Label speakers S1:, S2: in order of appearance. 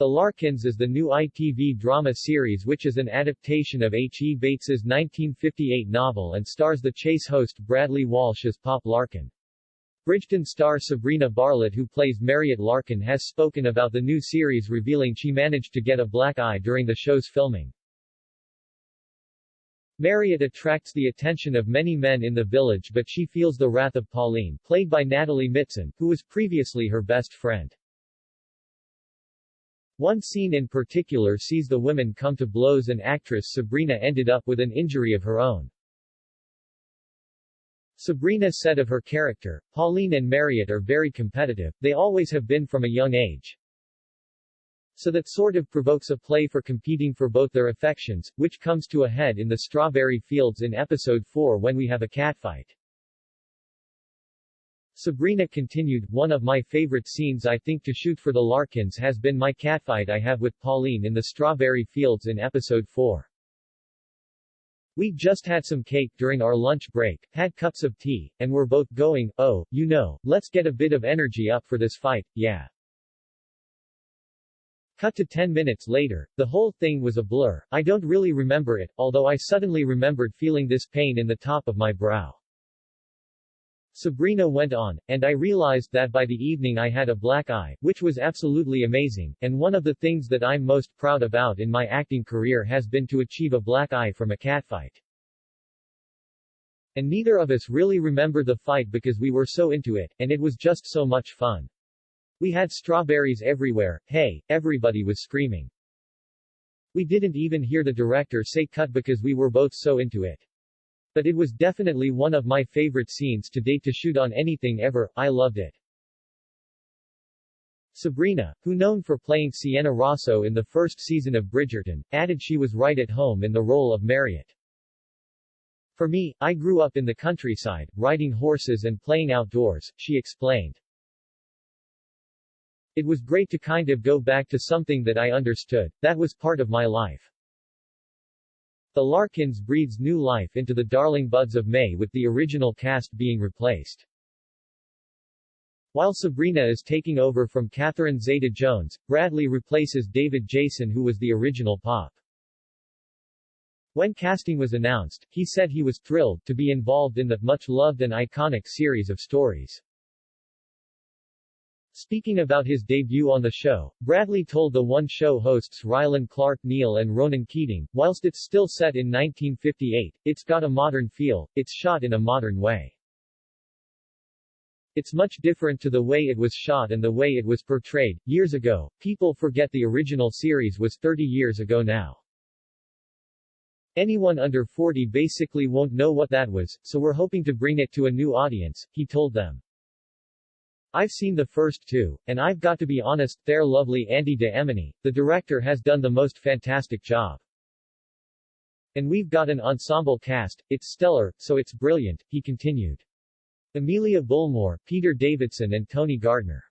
S1: The Larkins is the new ITV drama series which is an adaptation of H. E. Bates's 1958 novel and stars the Chase host Bradley Walsh as Pop Larkin. Bridgeton star Sabrina Bartlett, who plays Mariette Larking, has spoken about the new series, revealing she managed to get a black eye during the show's filming. Mariette attracts the attention of many men in the village, but she feels the wrath of Pauline, played by Natalie Mitson, who was previously her best friend. One scene in particular sees the women come to blows and actress Sabrina ended up with an injury of her own. Sabrina said of her character, "Pauline and Mariette are very competitive, they always have been from a young age. So that sort of provokes a play for competing for both their affections, which comes to a head in the strawberry fields in episode 4 when we have a catfight." Sabrina continued, "One of my favorite scenes I think to shoot for the Larkins has been my catfight I have with Pauline in the strawberry fields in episode 4. We just had some cake during our lunch break, had cups of tea, and we're both going, oh, you know, let's get a bit of energy up for this fight, yeah." Cut to 10 minutes later, the whole thing was a blur. I don't really remember it, although I suddenly remembered feeling this pain in the top of my brow. Sabrina went on, and I realized that by the evening I had a black eye, which was absolutely amazing, and one of the things that I'm most proud about in my acting career has been to achieve a black eye from a catfight. And neither of us really remember the fight because we were so into it, and it was just so much fun. We had strawberries everywhere, hey, everybody was screaming. We didn't even hear the director say cut because we were both so into it. But it was definitely one of my favorite scenes to date to shoot on anything ever, I loved it. Sabrina, who known for playing Sienna Rosso in the first season of Bridgerton, added she was right at home in the role of Mariette. For me, I grew up in the countryside, riding horses and playing outdoors, she explained. It was great to kind of go back to something that I understood, that was part of my life. The Larkins breathes new life into the darling buds of May with the original cast being replaced. While Sabrina is taking over from Catherine Zeta-Jones, Bradley replaces David Jason, who was the original Pop. When casting was announced, he said he was thrilled to be involved in the much-loved and iconic series of stories. Speaking about his debut on the show, Bradley told the One Show hosts Rylan Clark Neal and Ronan Keating, whilst it's still set in 1958, it's got a modern feel, it's shot in a modern way. It's much different to the way it was shot and the way it was portrayed. Years ago, people forget the original series was 30 years ago now. Anyone under 40 basically won't know what that was, so we're hoping to bring it to a new audience, he told them. I've seen the first two, and I've got to be honest, they're lovely. Andy de Emini, the director, has done the most fantastic job. And we've got an ensemble cast, it's stellar, so it's brilliant, he continued. Amelia Bullmore, Peter Davidson and Tony Gardner.